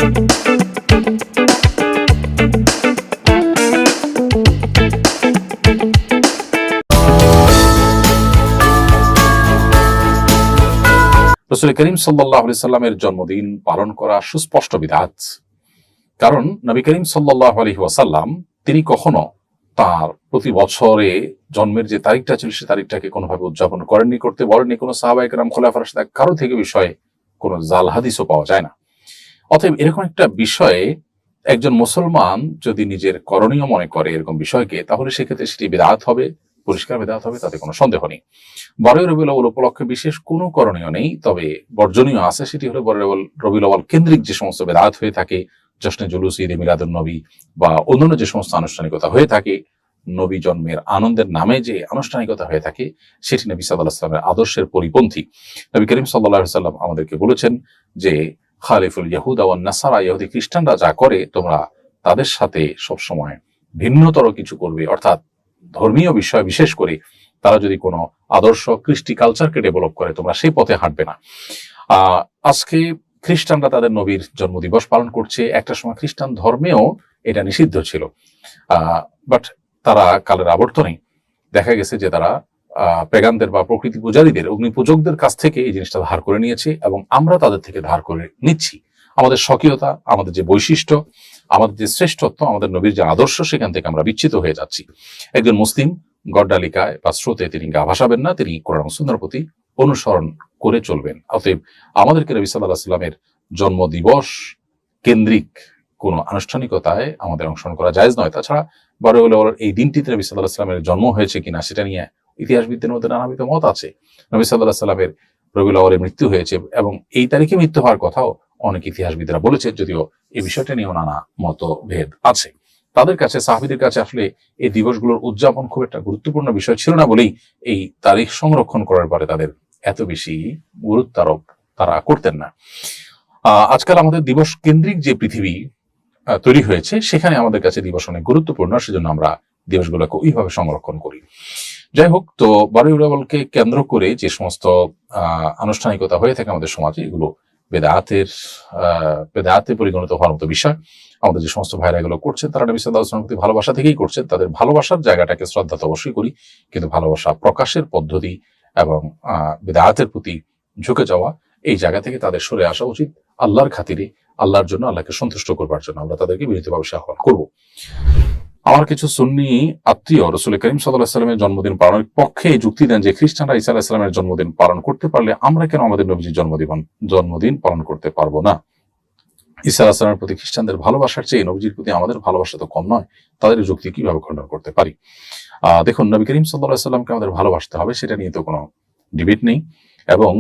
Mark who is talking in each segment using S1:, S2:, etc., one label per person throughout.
S1: রাসূল করিম সাল্লাল্লাহু আলাইহি সাল্লামের জন্মদিন পালন করা সুস্পষ্ট বিদআত। কারণ নবী করিম সাল্লাল্লাহু আলাইহি ওয়াসাল্লাম তিনি কখনো তার প্রতি বছরে জন্মের যে তারিখটা ছিল সেই তারিখটাকে কোনোভাবে উদযাপন করেননি, করতে বলেননি। কোনো সাহাবায়ে কেরাম, খোলাফায়ে রাশিদিন কারো থেকে বিষয়ে কোনো জাল হাদিসও পাওয়া যায় না। অতএব এরকম একটা বিষয়ে একজন মুসলমান যদি নিজের করণীয় মনে করে এরকম বিষয়কে, তাহলে সেক্ষেত্রে সেটি বিদআত হবে, পরিষ্কার বিদআত হবে, তাতে কোনো সন্দেহ নেই। 12 রবিউল আউয়াল উপলক্ষে বিশেষ কোনো করণীয় নেই, তবে বর্জনীয় আছে। সেটি হলো 12 রবিউল আউয়াল কেন্দ্রিক যে সমস্ত বিদআত হয়ে থাকে, জশ্নে জুলুস, ঈদে মিলাদুন নবী বা অন্যান্য যে সমস্ত আনুষ্ঠানিকতা হয়ে থাকে, নবী জন্মের আনন্দের নামে যে আনুষ্ঠানিকতা হয়ে থাকে, সেটি নবী সাল্লাল্লাহু আলাইহি ওয়াসাল্লামের আদর্শের পরিপন্থী। নবী করিম সাল্লাল্লাহু আলাইহি ওয়াসাল্লাম আমাদেরকে বলেছেন যে খালিফুল ইয়াহুদা ওয়ান নাসারা, ইহুদি খ্রিস্টানরা যা করে তোমরা তাদের সাথে সবসময় ভিন্নতর কিছু করবে, অর্থাৎ ধর্মীয় বিষয় বিশেষ করে তারা যদি কোনো আদর্শ কৃষ্টি কালচারকে ডেভেলপ করে তোমরা সেই পথে হাঁটবে না। আজকে খ্রিস্টানরা তাদের নবীর জন্মদিবস পালন করছে। একটা সময় খ্রিস্টান ধর্মেও এটা নিষিদ্ধ ছিল, বাট তারা কালের আবর্তনে দেখা গেছে যে তারা পেগানদের বা প্রকৃতি পূজারীদের, অগ্নি পূজকদের কাছ থেকে এই জিনিসটা ধার করে নিয়েছে এবং আমরা তাদের থেকে ধার করে নিচ্ছি। আমাদের স্বকীয়তা, আমাদের যে বৈশিষ্ট্য, আমাদের যে শ্রেষ্ঠত্ব, আমাদের নবীর যে আদর্শ, সেখান থেকে আমরা বিচ্যুত হয়ে যাচ্ছি। একজন মুসলিম গড্ডালিকায় বা স্রোতে তিনি গা ভাসাবেন না, তিনি কোরআন ও সুন্নাহর প্রতি অনুসরণ করে চলবেন। অতএব আমাদেরকে নবী সাল্লাল্লাহু আলাইহি ওয়াসাল্লামের জন্মদিবস কেন্দ্রিক কোন আনুষ্ঠানিকতায় আমাদের অংশগ্রহণ করা জায়েজ নয়। তাছাড়া 12 রবিউল আউয়াল এই দিনটিতে নবী সাল্লাল্লাহু আলাইহি ওয়াসাল্লামের জন্ম হয়েছে কিনা সেটা নিয়ে ইতিহাসবিদদের মধ্যে নানাবিধ মত আছে। নবী সাল্লাল্লাহু আলাইহি ওয়াসাল্লামের রবিউল আউয়ালে মৃত্যু হয়েছে এবং এই তারিখে মৃত্যু হওয়ার কথাও অনেক ইতিহাসবিদরা বলেছে, যদিও এই বিষয়টা নিয়েও নানা মতভেদ আছে। তাদের কাছে, সাহাবীদের কাছে আসলে এই দিবসগুলোর উদযাপন খুব একটা গুরুত্বপূর্ণ বিষয় ছিল না বলেই এই তারিখ সংরক্ষণ করার পরে তাদের এত বেশি গুরুত্ব আরোপ তারা করতেন না। আজকাল আমাদের দিবস কেন্দ্রিক যে পৃথিবী তৈরি হয়েছে, সেখানে আমাদের কাছে দিবস অনেক গুরুত্বপূর্ণ, সেজন্য আমরা দিবসগুলোকে ওইভাবে সংরক্ষণ করি। যাই হোক, তো 12 রবিউল আউয়ালকে কেন্দ্র করে যে সমস্ত আনুষ্ঠানিকতা হয়ে থাকে আমাদের সমাজে, এগুলো বেদাতে পরিগণিত হওয়ার মতো বিষয়। আমাদের যে সমস্ত ভাইরা এগুলো করছেন, তারা নবী সাল্লাল্লাহু আলাইহি ওয়াসাল্লামের প্রতি ভালোবাসা থেকেই করছেন। তাদের ভালোবাসার জায়গাটাকে শ্রদ্ধা তো অবশ্যই করি, কিন্তু ভালোবাসা প্রকাশের পদ্ধতি এবং বেদাতের প্রতি ঝুঁকে যাওয়া, এই জায়গা থেকে তাদের সরে আসা উচিত। আল্লাহর খাতিরে, আল্লাহর জন্য, আল্লাহকে সন্তুষ্ট করবার জন্য আমরা তাদেরকে বিনীতভাবে আহ্বান করব। আমার কিছু সুন্নি আত্মীয় রাসূল করিম সাল্লাল্লাহু আলাইহি ওয়াসাল্লামের জন্মদিন পালনের পক্ষে যুক্তি দেন যে খ্রিস্টানরা ঈসা আলাইহিস সালামের জন্মদিন পালন করতে পারলে আমরা কেন আমাদের নবীজির জন্মদিন পালন করতে পারবো না? ঈসা আলাইহিস সালামের প্রতি খ্রিস্টানদের ভালোবাসার চেয়ে নবীজির প্রতি আমাদের ভালোবাসা তো কম নয়। তাদের যুক্তি কিভাবে খণ্ডন করতে পারি? দেখুন, নবী করিম সাল্লাল্লাহু আলাইহি ওয়াসাল্লামকে আমাদের ভালোবাসতে হবে, সেটা নিয়ে তো কোনো ডিবেট নেই। এবং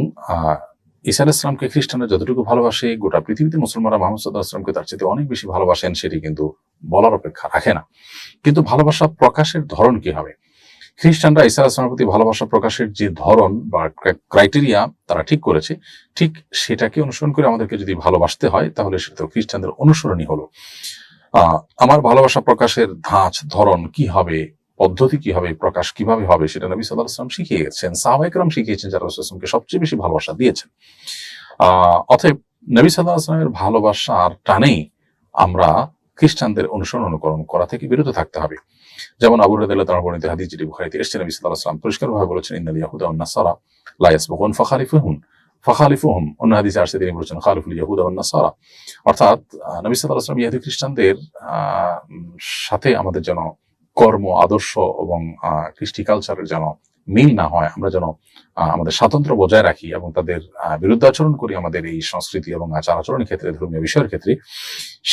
S1: ঈসা আলাইহিস সালামকে খ্রিস্টানরা যতটুকু ভালোবাসে, গোটা পৃথিবীতে মুসলমানরা মুহাম্মদ সাল্লাল্লাহু আলাইহি ওয়াসাল্লামকে তার চেয়ে অনেক বেশি ভালোবাসেন, সেটি কিন্তু বলার অপেক্ষা রাখে না। কিন্তু ভালোবাসা প্রকাশের ধরন কি হবে? খ্রিস্টানরা ঈসা আলাইহিস সালামের প্রতি ভালোবাসা প্রকাশের যে ধরন বা ক্রাইটেরিয়া তারা ঠিক করেছে, ঠিক সেটাকে অনুসরণ করে আমাদেরকে যদি ভালোবাসতে হয়, তাহলে সেটা খ্রিস্টানদের অনুসরণই হলো। আমার ভালোবাসা প্রকাশের ধাঁচ, ধরন কি হবে, পদ্ধতি কি হবে, প্রকাশ কিভাবে হবে, সেটা নবী সাল্লাল্লাহু আলাইহি ওয়াসাল্লাম শিখিয়ে গেছেন, সাহাবায়ে কেরাম শিখিয়েছেন, যারা রাসূল সাল্লাল্লাহু আলাইহি ওয়াসাল্লামকে সবচেয়ে বেশি ভালোবাসা দিয়েছেন। অতএব নবী সাল্লাল্লাহু আলাইহি ওয়াসাল্লামের ভালোবাসার টানেই আমরা খ্রিস্টানদের অনুকরণ করা থেকে বিরত থাকতে হবে। যেমন আবু হুরায়রা রাদিয়াল্লাহু তাআলা বর্ণিত হাদিস, যেটি বুখারীতে এসেছে, নবী সাল্লাল্লাহু আলাইহি ওয়াসাল্লাম পরিষ্কারভাবে বলেছেন, ইন্নাল ইয়াহুদা ওয়ান নাসারা লা ইয়াসবিকুন ফাখালিফুহুম। অন্য হাদিসে আসছে, তিনি বলেছেন খালিফুল ইয়াহুদা ওয়ান নাসারা। অর্থাৎ নবী সাল্লাল্লাহু আলাইহি ওয়াসাল্লাম ইহুদি খ্রিস্টানদের সাথে আমাদের যেন কর্ম, আদর্শ এবং কৃষ্টি কালচারের যেন মিল না হয়, আমরা যেন আমাদের স্বাতন্ত্র্য বজায় রাখি এবং তাদের বিরুদ্ধে আচরণ করি আমাদের এই সংস্কৃতি এবং আচার আচরণের ক্ষেত্রে, ধর্মীয় বিষয়ের ক্ষেত্রে,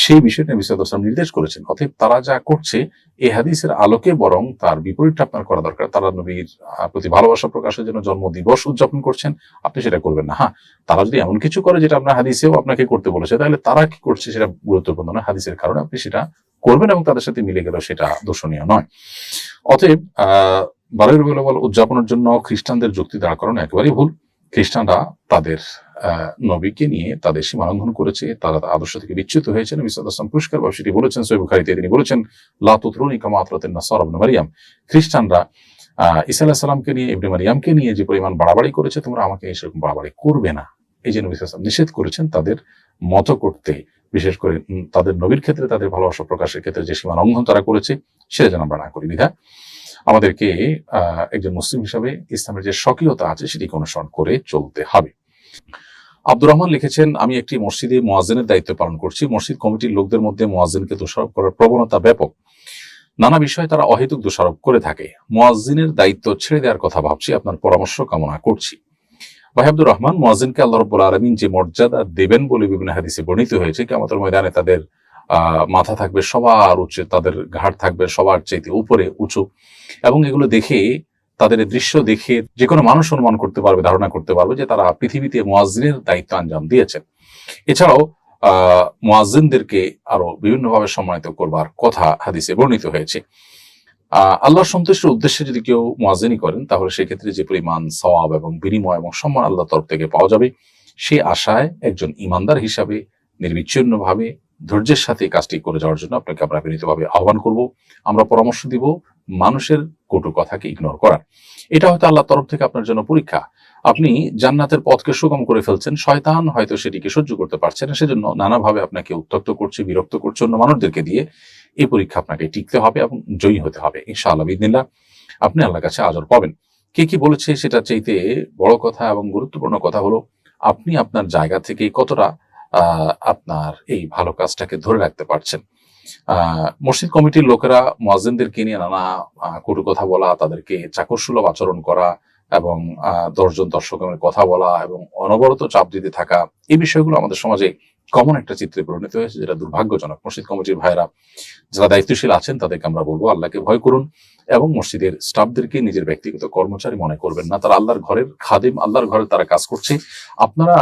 S1: সেই বিষয়টা নবী সাল্লাল্লাহু আলাইহি ওয়াসাল্লাম নির্দেশ করেছেন। অতএব তারা যা করছে এই হাদিসের আলোকে বরং তার বিপরীতটা আপনার করা দরকার। তারা নবীর প্রতি ভালোবাসা প্রকাশের জন্য জন্ম দিবস উদযাপন করছেন, আপনি সেটা করবেন না। হ্যাঁ, তারা যদি এমন কিছু করে যেটা আপনার হাদিসেও আপনাকে করতে বলেছে, তাহলে তারা কি করছে সেটা গুরুত্বপূর্ণ নয়, হাদিসের কারণে আপনি সেটা করবেন এবং তাদের সাথে মিলে গেলেও সেটা দোষণীয় নয়। অতএব 12 রবিউল আউয়াল উদযাপনের জন্য খ্রিস্টানদের যুক্তি দাঁড় করানো একেবারেই ভুল। খ্রিস্টানরা তাদের নবীকে নিয়ে তাদের সীমা লঙ্ঘন করেছে, তারা আদর্শ থেকে বিচ্যুত হয়েছে। নবী সাল্লাল্লাহু আলাইহি ওয়াসাল্লাম পরিষ্কারভাবে সেটি বলেছেন সহিহ বুখারীতে, তিনি বলেছেন, লা তুতরুনি কামা আতরাতিন নাসারা ইবনে মারইয়াম। খ্রিস্টানরা ঈসা আলাইহিস সালামকে নিয়ে, ইবনে মারইয়ামকে নিয়ে যে পরিমাণ বাড়াবাড়ি করেছে, তোমরা আমাকে সেরকম বাড়াবাড়ি করবে না। এই যে নবী সাল্লাল্লাহু আলাইহি ওয়াসাল্লাম নিষেধ করেছেন তাদের মতো করতে, বিশেষ করে তাদের নবীর ক্ষেত্রে তাদের ভালোবাসা প্রকাশের ক্ষেত্রে যে সীমা লঙ্ঘন তারা করেছে সেটা যেন আমরা না করি। বিধায় আমাদেরকে একজন মুসলিম হিসাবে ইসলামের যে স্বকীয়তা আছে সেটিকে অনুসরণ করে চলতে হবে। আব্দুর রহমান লিখেছেন, আমি একটি মসজিদে মুয়াজ্জিনের দায়িত্ব পালন করছি। মসজিদ কমিটির লোকদের মধ্যে মুয়াজ্জিনকে দোষারোপ করার প্রবণতা ব্যাপক। নানা বিষয়ে তারা অহেতুক দোষারোপ করে থাকে। মুয়াজ্জিনের দায়িত্ব ছেড়ে দেওয়ার কথা ভাবছি, আপনার পরামর্শ কামনা করছি। ভাই আব্দুর রহমান, মুয়াজ্জিনকে আল্লাহ রাব্বুল আলামিন যে মর্যাদা দেবেন বলে বিভিন্ন হাদিসে বর্ণিত হয়েছে, কিয়ামতের ময়দানে তাদের মাথা থাকবে সবার উচ্চে, তাদের ঘাড় থাকবে সবার চাইতে উপরে উঁচু, এবং এগুলো দেখে তাদের দৃশ্য দেখে যে কোনো মানুষ অনুমান করতে পারবে, ধারণা করতে পারবে যে তারা পৃথিবীতে মুয়াজ্জিনের দায়িত্ব আঞ্জাম দিয়েছেন। এছাড়াও মুয়াজ্জিনদেরকে আরো বিভিন্নভাবে সম্মানিত করবার কথা হাদিসে বর্ণিত হয়েছে। আল্লাহর সন্তুষ্টির উদ্দেশ্যে যদি কেউ মুয়াজ্জিনি করেন তাহলে সেক্ষেত্রে যে পরিমাণ সওয়াব এবং বিনিময় এবং সম্মান আল্লাহর তরফ থেকে পাওয়া যাবে, সেই আশায় একজন ইমানদার হিসাবে নির্বিচ্ছিন্নভাবে ধৈর্যের সাথে কাজটি করে যাওয়ার জন্য আপনাকে আমরা বিনীতভাবে আহ্বান করব। আমরা পরামর্শ দিব মানুষের কটু কথাকে ইগনোর করার। এটা হয়তো আল্লাহর তরফ থেকে আপনার জন্য পরীক্ষা। আপনি জান্নাতের পথকে সুগম করে ফেলছেন, শয়তান হয়তো সেটিকে সহ্য করতে পারছে না, সেজন্য নানাভাবে আপনাকে উত্ত্যক্ত করছে, বিরক্ত করছে অন্য মানুষদেরকে দিয়ে। এই পরীক্ষা আপনাকে টিকতে হবে এবং জয়ী হতে হবে ইনশাআল্লাহ বিইذনিল্লাহ। আপনি আল্লাহর কাছে আজর পাবেন। কে কি বলেছে সেটা চাইতে বড় কথা এবং গুরুত্বপূর্ণ কথা হলো আপনি আপনার জায়গা থেকে কতটা আপনার এই ভালো কাজটাকে ধরে রাখতে পারছেন। মসজিদ কমিটির লোকেরা মুয়াজ্জিনদেরকে নিয়ে নানা কটু কথা বলা, তাদেরকে চাকরসুলভ আচরণ করা এবং 10 জন দর্শকের কথা বলা এবং অনবরত চাপ দিতে থাকা, এই বিষয়গুলো আমাদের সমাজে কমন একটা চিত্রে পরিণত হয়েছে, যেটা দুর্ভাগ্যজনক। মসজিদ কমিটির ভাইরা যারা দায়িত্বশীল আছেন তাদেরকে আমরা বলবো আল্লাহকে ভয় করুন এবং মসজিদের স্টাফদেরকে নিজের ব্যক্তিগত কর্মচারী মনে করবেন না। তারা আল্লাহর ঘরের খাদেম, আল্লাহর ঘরে তারা কাজ করছে। আপনারা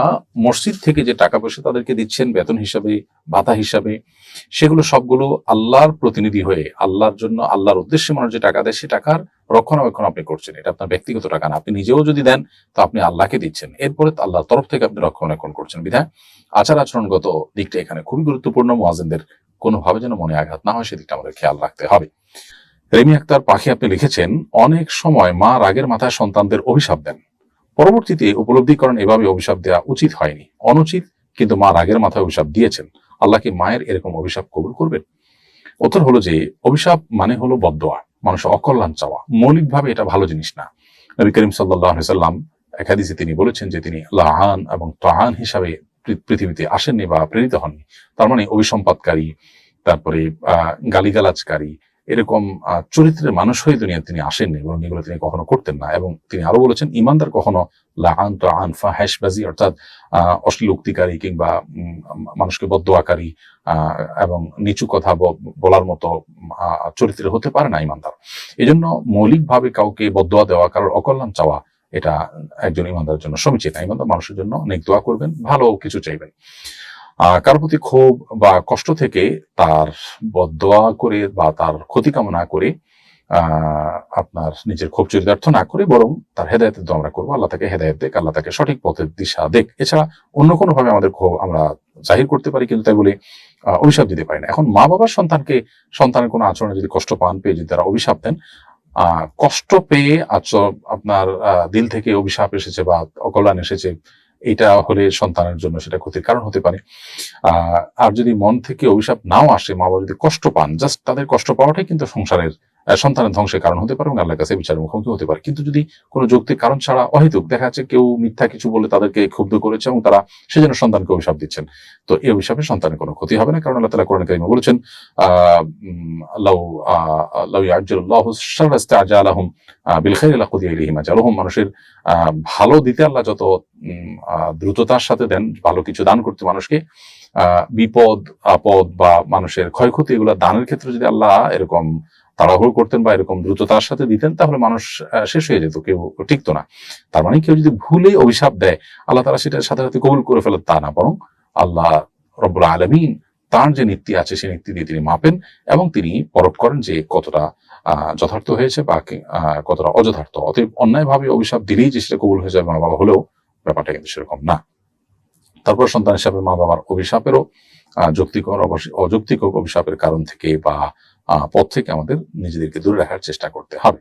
S1: মসজিদ থেকে যে টাকা পয়সা তাদেরকে দিচ্ছেন বেতন হিসাবে, ভাতা হিসাবে, সেগুলো সবগুলো আল্লাহর প্রতিনিধি হয়ে আল্লাহর জন্য, আল্লাহর উদ্দেশ্যে মানুষ যে টাকা দেয় সে টাকার রক্ষণাবেক্ষণ আপনি করছেন। এটা আপনার ব্যক্তিগত টাকা না, আপনি নিজেও যদি দেন তো আপনি আল্লাহকে দিচ্ছেন, এরপরে আল্লাহর তরফ থেকে আপনি রক্ষণাবেক্ষণ করছেন। বিধায় আচার আচরণগত দিকটা এখানে খুবই গুরুত্বপূর্ণ। মুয়াজ্জিনদের কোনোভাবে যেন মনে আঘাত না হয় সেদিকটা আমাদের খেয়াল রাখতে হবে। রেমি আক্তার পাখি আপনি লিখেছেন, অনেক সময় মা রাগের মাথায় সন্তানদের অভিশাপ দেন, পরবর্তীতে উপলব্ধি করেন এভাবে অভিশাপ দেওয়া উচিত হয়নি, অনুচিত, কিন্তু মা রাগের মাথায় অভিশাপ দিয়েছেন। আল্লাহ কি মায়ের এরকম অভিশাপ কবুল করবেন? উত্তর হলো যে অভিশাপ মানে হলো বদদোয়া, মানুষের অকল্যাণ চাওয়া। মৌলিকভাবে এটা ভালো জিনিস না। নবী করিম সাল্লাল্লাহু আলাইহি ওয়াসাল্লাম এক হাদিসে তিনি বলেছেন যে তিনি লাআন এবং তাআন হিসাবে পৃথিবীতে আসেননি বা প্রেরিত হননি। তার মানে অভিসম্পাদকারী, তারপরে গালিগালাজকারী, এরকম চরিত্রের মানুষ হয়ে দুনিয়ায় তিনি আসেননি, এবং এগুলো তিনি কখনো করতেন না। এবং তিনি আরো বলেছেন ইমানদার কখনো লাআন তাআন ফাহিশবাজি অর্থাৎ অশ্লীল উক্তিকারী কিংবা মানুষকে বদদোয়াকারী এবং নিচু কথা বলার মতো চরিত্রের হতে পারে না ইমানদার। এজন্য মৌলিকভাবে কাউকে বদদোয়া দেওয়া, কারোর অকল্যাণ চাওয়া, এটা একজন ইমানদারের জন্য সমীচীন না। ইমানদার মানুষের জন্য অনেক দোয়া করবেন, ভালো কিছু চাইবেন। কারোর প্রতি ক্ষোভ বা কষ্ট থেকে তার বদদোয়া করে বা তার ক্ষতি কামনা করে আপনার নিজের ক্ষোভ চরিতার্থ না করে বরং তার হেদায়েতের দোয়া আমরা করবো, আল্লাহ তাকে হেদায়েত দেখ, আল্লাহ তাকে সঠিক পথের দিশা দেখ। এছাড়া অন্য কোনো ভাবে আমাদের ক্ষোভ আমরা জাহির করতে পারি, কিন্তু তাই বলে অভিশাপ দিতে পারি না। এখন মা বাবার সন্তানের কোনো আচরণে যদি কষ্ট পান পেয়ে যদি তারা অভিশাপ দেন, কষ্ট পেয়ে আপনার দিল থেকে অভিশাপ এসেছে বা অকল্যাণ এসেছে, এটা হলে সন্তানের জন্য সেটা ক্ষতির কারণ হতে পারে। আর যদি মন থেকে অভিশাপ নাও আসে, মা বাবা যদি কষ্ট পান, জাস্ট তাদের কষ্ট পাওয়াটাই কিন্তু সন্তানের ধ্বংসের কারণ হতে পারে এবং আল্লাহর কাছে বিচারের মুখোমুখি হতে পারে। কিন্তু যদি কোনো যৌক্তিক কারণ ছাড়া অহেতুক দেখা যাচ্ছে কেউ মিথ্যা কিছু বলে তাদেরকে ক্ষুব্ধ করেছে এবং তারা সেজন্য সন্তানকে অভিশাপ দিচ্ছেন, তো এই অভিশাপে সন্তানের কোনো ক্ষতি হবে না, কারণ আল্লাহ তাআলা কোরআনে কারীমে বলেছেন লাউ ইয়াজ্জালুল্লাহু শাররা ইসতাআজালাহুম বিল খাইরি লাকুদিয়া ইলাইহিম আজালুহুম। মানুষের ভালো দিতে আল্লাহ যত দ্রুততার সাথে দেন, ভালো কিছু দান করতে মানুষকে, বিপদ আপদ বা মানুষের ক্ষয়ক্ষতি এগুলো দানের ক্ষেত্রে যদি আল্লাহ এরকম তাড়াহুড়ো করতেন বা এরকম দ্রুততার সাথে দিতেন, তাহলে মানুষ শেষ হয়ে যেত, কেউ টিকতো না। তার মানে কেউ যদি ভুলে অভিশাপ দেয়, আল্লাহ তাআলা সেটার সাথে সাথে কবুল করে ফেলেন তা না, বরং আল্লাহ রব্বুল আলামিন তার যে নীতি আছে সেই নীতি দিয়ে তিনি মাপেন এবং তিনি পরখ করেন যে কতটা যথার্থ হয়েছে বা কতটা অযথার্থ। অতএব অন্যায়ভাবে অভিশাপ দিলেই যে সেটা কবুল হয়ে যাবে মা বাবা হলেও ব্যাপারটা কিন্তু সেরকম না। তারপর সন্তান হিসাবে মা বাবার অভিশাপেরও যৌক্তিক অযৌক্তিক অভিশাপের কারণ থেকে বা পথ থেকে আমাদের নিজেদেরকে দূরে রাখার চেষ্টা করতে হবে।